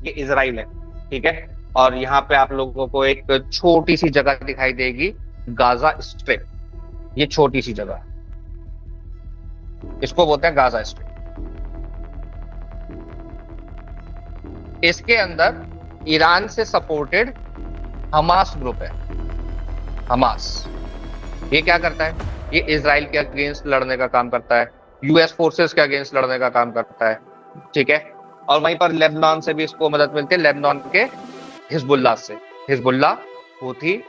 ये इजराइल है, ठीक है। और यहाँ पे आप लोगों को एक छोटी सी जगह दिखाई देगी, गाजा स्ट्रिप। ये छोटी सी जगह, इसको बोलते हैं गाजा स्ट्रिप। इसके अंदर ईरान से सपोर्टेड हमास ग्रुप है। हमास ये क्या करता है? ये इजराइल के अगेंस्ट लड़ने का काम करता है, यूएस फोर्सेस के अगेंस्ट लड़ने का काम करता है, ठीक है। और वहीं पर लेबनान से भी इसको मदद मिलती है, लेबनान के हिजबुल्लाह से। हिजबुल्लाह, हूथी,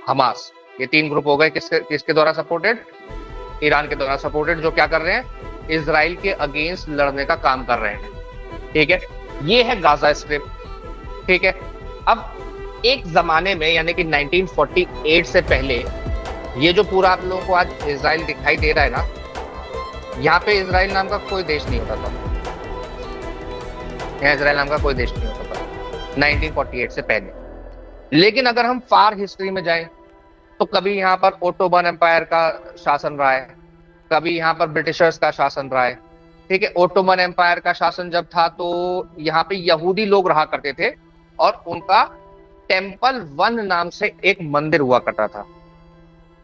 हमास, ये तीन ग्रुप हो गए किसके द्वारा सपोर्टेड? ईरान के द्वारा सपोर्टेड, जो क्या कर रहे हैं? इजराइल के अगेंस्ट लड़ने का काम कर रहे हैं, ठीक है। ये है गाजा स्ट्रिप, ठीक है। अब एक जमाने में, यानी कि 1948 से पहले, ये जो पूरा आप लोगों को आज इजराइल दिखाई दे रहा है ना, यहाँ पे इजराइल नाम का कोई देश नहीं होता था। यहाँ इजराइल नाम का कोई देश नहीं होता था 1948 से पहले। लेकिन अगर हम फार हिस्ट्री में जाएं तो कभी यहाँ पर ओटोमन एम्पायर का शासन रहा है, कभी यहाँ पर ब्रिटिशर्स का शासन रहा है, ठीक है। ओटोमन एम्पायर का शासन जब था तो यहाँ पे यहूदी लोग रहा करते थे और उनका टेम्पल 1 नाम से एक मंदिर हुआ करता था।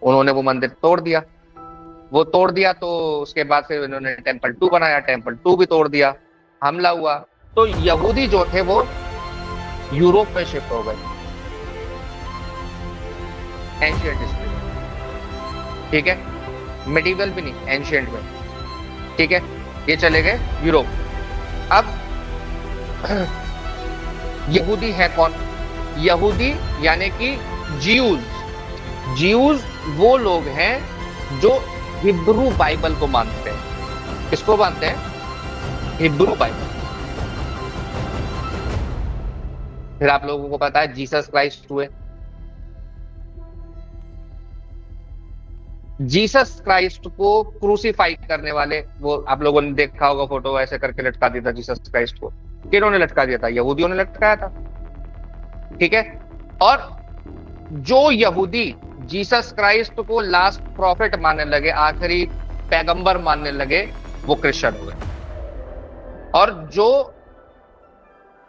उन्होंने वो मंदिर तोड़ दिया, तो उसके बाद फिर उन्होंने टेम्पल 2 बनाया, टेम्पल 2 भी तोड़ दिया, हमला हुआ, तो यहूदी जो थे वो यूरोप में शिफ्ट हो गए, एंशिएंट हिस्ट्री, ठीक है। मेडिवल भी नहीं, एंशिएंट में, ठीक है। ये चले गए यूरोप। अब यहूदी है कौन? यहूदी यानी कि ज्यूज वो लोग हैं जो हिब्रू बाइबल को मानते हैं। किसको मानते हैं? Hebrew Bible. फिर आप लोगों को पता है जीसस क्राइस्ट हुए। जीसस क्राइस्ट को क्रूसीफाई करने वाले, वो आप लोगों ने देखा होगा, फोटो ऐसे करके लटका दिया था जीसस क्राइस्ट को। किन्होंने लटका दिया था? यहूदियों ने लटकाया था, ठीक है। और जो यहूदी जीसस क्राइस्ट को लास्ट प्रॉफिट मानने लगे, आखिरी पैगंबर मानने लगे, वो क्रिश्चियन हो गए। और जो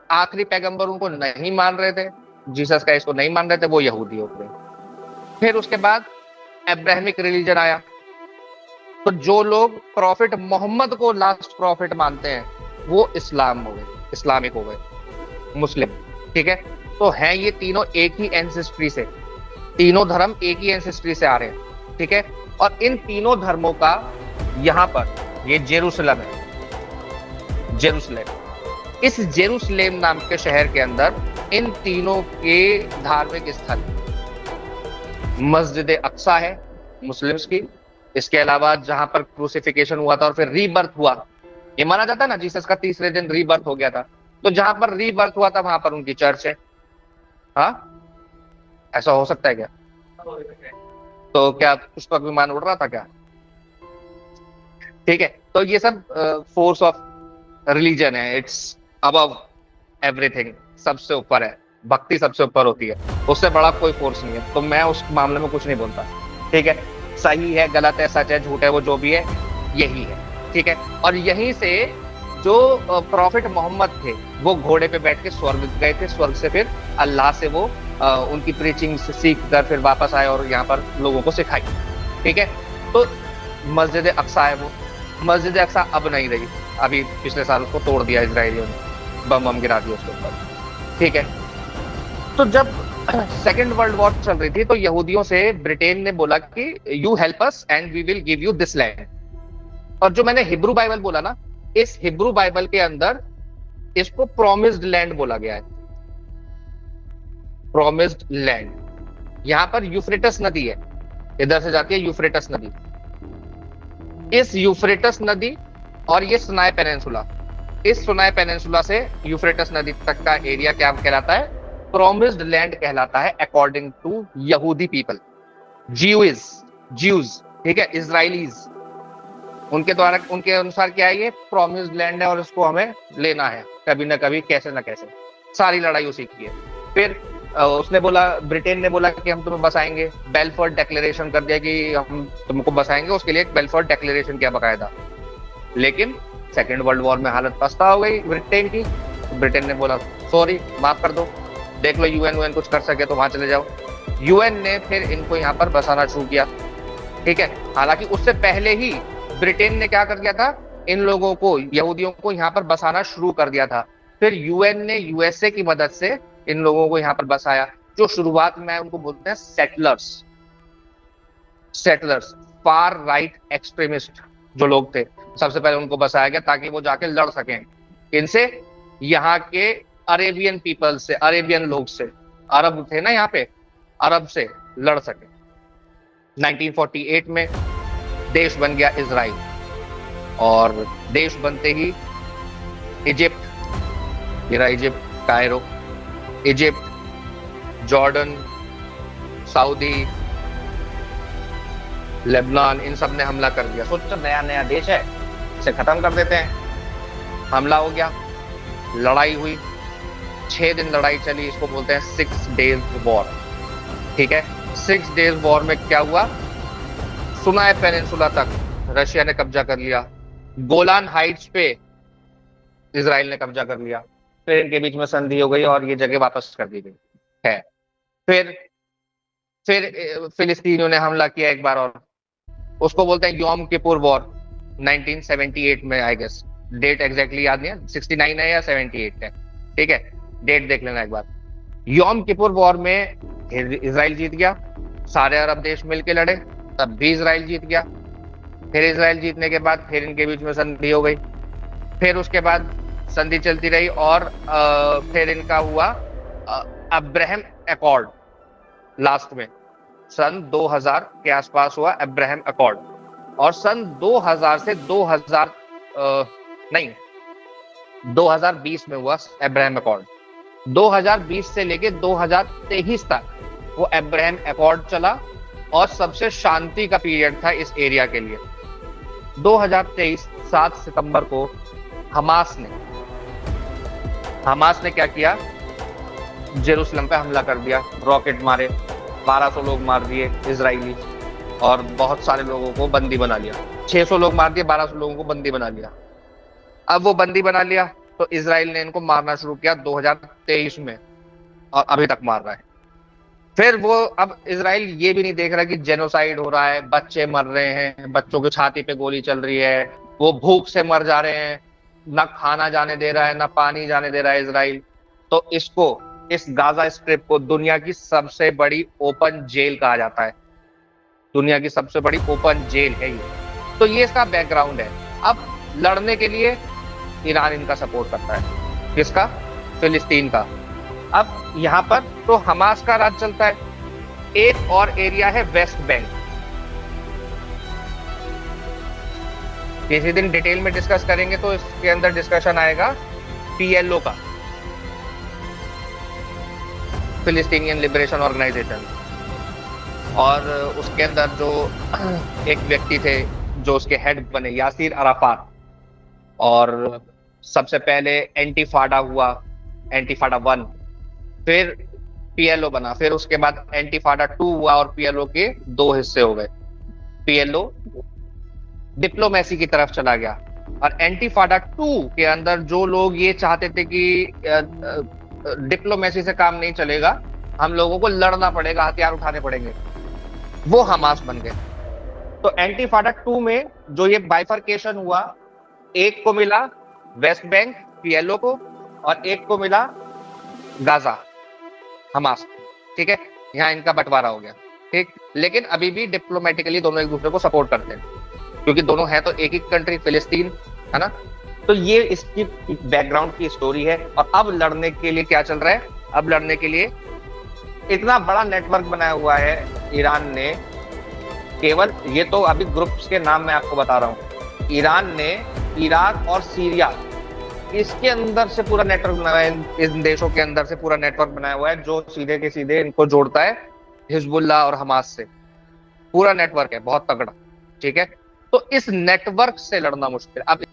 आखिरी पैगंबर उनको नहीं मान रहे थे, जीसस क्राइस्ट को नहीं मान रहे थे, वो यहूदी हो गए। फिर उसके बाद अब्राहमिक रिलीजन आया, तो जो लोग प्रॉफिट मोहम्मद को लास्ट प्रॉफिट मानते हैं वो इस्लाम हो गए, इस्लामिक हो गए, मुस्लिम, ठीक है। तो हैं ये तीनों एक ही एंसेस्ट्री से, तीनों धर्म एक ही एंसेस्ट्री से आ रहे हैं, ठीक है। और इन तीनों धर्मों का यहां पर ये जेरूसलम है, जेरूसलम, इस जेरूसलम नाम के शहर के अंदर इन तीनों के धार्मिक स्थल, मस्जिद अक्सा है मुस्लिम्स की, इसके अलावा जहां पर क्रूसिफिकेशन हुआ था और फिर रीबर्थ हुआ, ये माना जाता है ना जीसस का तीसरे दिन रीबर्थ हो गया था, तो जहां पर रीबर्थ हुआ था वहां पर उनकी चर्च है। हाँ, ऐसा हो सकता है क्या? तो क्या पुष्पक विमान उड़ रहा था क्या? ठीक है, तो ये सब फोर्स ऑफ रिलीजन है, इट्स अबव एवरीथिंग, सबसे ऊपर है, भक्ति सबसे ऊपर होती है, उससे बड़ा कोई फोर्स नहीं है। तो मैं उस मामले में कुछ नहीं बोलता, ठीक है। सही है, गलत है, सच है, झूठ है, वो जो भी है यही है, ठीक है। और यहीं से जो प्रॉफिट मोहम्मद थे वो घोड़े पे बैठ के स्वर्ग गए थे, स्वर्ग से फिर अल्लाह से वो उनकी प्रीचिंग सीख कर फिर वापस आए और यहाँ पर लोगों को सिखाई, ठीक है। तो मस्जिद अक्सा है, वो मस्जिद अक्सा अब नहीं रही, अभी पिछले साल उसको तोड़ दिया इजरायलियों ने, बम गिरा दिया उसके ऊपर, ठीक है। तो जब सेकेंड वर्ल्ड वॉर चल रही थी तो यहूदियों से ब्रिटेन ने बोला कि you help us and we will give you this land. और जो मैंने हिब्रू बाइबल बोला ना, इस हिब्रू बाइबल के अंदर इसको प्रॉमिस्ड लैंड बोला गया है, प्रॉमिस्ड लैंड। यहां पर यूफ्रेटस नदी है, इधर से जाती है यूफ्रेटस नदी, इस यूफ्रेटस नदी और ये सुनाई पेनिनसुला, इस सुनाई पेनिनसुला से यूफ्रेटस नदी तक का एरिया क्या कहलाता है? प्रॉमिस्ड लैंड कहलाता है, अकॉर्डिंग टू यहूदी पीपल, ज्यूज, ठीक है, इजराइलीज, उनके द्वारा, उनके अनुसार क्या है, ये प्रॉमिस्ड लैंड है और इसको हमें लेना है कभी ना कभी, कैसे ना कैसे। सारी लड़ाई उसी की है। फिर उसने बोला, ब्रिटेन ने बोला कि हम तुम्हें बसाएंगे, बेलफोर्ड डिक्लेरेशन कर दिया कि हम तुमको बसाएंगे, उसके लिए एक बेलफोर्ड डिक्लेरेशन किया बाकायदा। लेकिन सेकेंड वर्ल्ड वॉर में हालत पस्ता हो गई ब्रिटेन की, ब्रिटेन ने बोला सॉरी, माफ कर दो, देख लो यूएन कुछ कर सके तो वहां चले जाओ। यूएन ने फिर इनको यहाँ पर बसाना शुरू किया, ठीक है। हालांकि उससे पहले ही ब्रिटेन ने क्या कर दिया था, इन लोगों को, यहूदियों को यहाँ पर बसाना शुरू कर दिया था। फिर यूएन ने यूएसए की मदद से इन लोगों को यहाँ पर बसाया, जो शुरुआत में उनको बोलते हैं settlers. Settlers far right extremist जो लोग थे, सबसे पहले उनको बसाया गया ताकि वो जाके लड़ सकें इनसे, यहाँ के अरेबियन पीपल से, अरेबियन लोग से, अरब थे ना यहाँ पे, अरब से लड़ सके। 1948 में देश बन गया इजराइल, और देश बनते ही Egypt, Egypt, Cairo, Egypt, Jordan, Saudi, Lebanon, इन सब ने हमला कर दिया। सोचो नया नया देश है, इसे खत्म कर देते हैं। हमला हो गया, लड़ाई हुई, 6 दिन लड़ाई चली, इसको बोलते हैं 6 डेज वॉर, ठीक है। 6 डेज वॉर में क्या हुआ, सुनाई पेनिनसुला तक रशिया ने कब्जा कर लिया, गोलान हाइट्स पे इजराइल ने कब्जा कर लिया, फिर इनके बीच में संधि हो गई और ये जगह वापस कर दी गई है। फिर फिलिस्तीनियों ने हमला किया एक बार और, उसको बोलते हैं योम किपुर वॉर, 1978 में, आई गेस डेट एग्जैक्टली याद नहीं है, 69 है या 78 है, ठीक है, डेट देख लेना एक बार। योम किपुर वॉर में इजराइल जीत गया, सारे अरब देश मिलके लड़े, तब भी इजराइल जीत गया। फिर इजराइल जीतने के बाद फिर इनके बीच में संधि हो गई, फिर उसके बाद संधि चलती रही, और फिर इनका हुआ अब्राहम अकॉर्ड, लास्ट में सन 2000 के आसपास हुआ अब्राहम अकॉर्ड, और सन 2000 से 2020 में हुआ अब्राहम अकॉर्ड। 2020 से लेके 2023 तक वो अब्राहम अकॉर्ड चला, और सबसे शांति का पीरियड था इस एरिया के लिए। 2023 7 सितंबर को हमास ने क्या किया, जेरूसलम पे हमला कर दिया, रॉकेट मारे, 1200 लोग मार दिए इजरायली, और बहुत सारे लोगों को बंदी बना लिया। 600 लोग मार दिए, 1200 लोगों को बंदी बना लिया। अब वो बंदी बना लिया तो इजराइल ने इनको मारना शुरू किया 2023 में, और अभी तक मार रहा है। फिर वो, अब इजराइल ये भी नहीं देख रहा कि जेनोसाइड हो रहा है, बच्चे मर रहे हैं, बच्चों की छाती पे गोली चल रही है, वो भूख से मर जा रहे हैं, ना खाना जाने दे रहा है, ना पानी जाने दे रहा है इजराइल। तो इस गाजा स्ट्रिप को दुनिया की सबसे बड़ी ओपन जेल कहा जाता है, दुनिया की सबसे बड़ी ओपन जेल है ये। तो ये इसका बैकग्राउंड है। अब लड़ने के लिए ईरान इनका सपोर्ट करता है, किसका, फिलिस्तीन का। अब यहाँ पर तो हमास का राज चलता है। एक और एरिया है वेस्ट बैंक, किसी दिन डिटेल में डिस्कस करेंगे, तो इसके अंदर डिस्कशन आएगा पीएलओ का, फिलिस्तीनियन लिबरेशन ऑर्गेनाइजेशन, और उसके अंदर जो एक व्यक्ति थे जो उसके हेड बने, यासिर अराफात, और सबसे पहले एंटीफाडा हुआ, एंटीफाडा 1, फिर पीएलओ बना, फिर उसके बाद एंटीफाडा 2 हुआ, और पीएलओ के 2 हिस्से हो गए। पीएलओ डिप्लोमेसी की तरफ चला गया, और एंटीफाडा 2 के अंदर जो लोग ये चाहते थे कि डिप्लोमेसी से काम नहीं चलेगा, हम लोगों को लड़ना पड़ेगा, हथियार उठाने पड़ेंगे, वो हमास बन गए। तो एंटीफाडा 2 में जो ये बाइफरकेशन हुआ, एक को मिला वेस्ट बैंक पीएलओ को, और एक को मिला गाजा हमास, ठीक है, यहाँ इनका बंटवारा हो गया, ठीक। लेकिन अभी भी डिप्लोमेटिकली दोनों एक दूसरे को सपोर्ट करते हैं, क्योंकि दोनों है तो एक ही कंट्री, फिलिस्तीन, है ना। तो ये इसकी बैकग्राउंड की स्टोरी है। और अब लड़ने के लिए क्या चल रहा है, अब लड़ने के लिए इतना बड़ा नेटवर्क बनाया हुआ है ईरान ने, केवल ये तो अभी ग्रुप्स के नाम मैं आपको बता रहा हूँ। ईरान ने इराक और सीरिया, इसके अंदर से पूरा नेटवर्क बनाया है, इन देशों के अंदर से पूरा नेटवर्क बनाया हुआ है, जो सीधे के सीधे इनको जोड़ता है हिजबुल्लाह और हमास से। पूरा नेटवर्क है बहुत तगड़ा, ठीक है। तो इस नेटवर्क से लड़ना मुश्किल। अब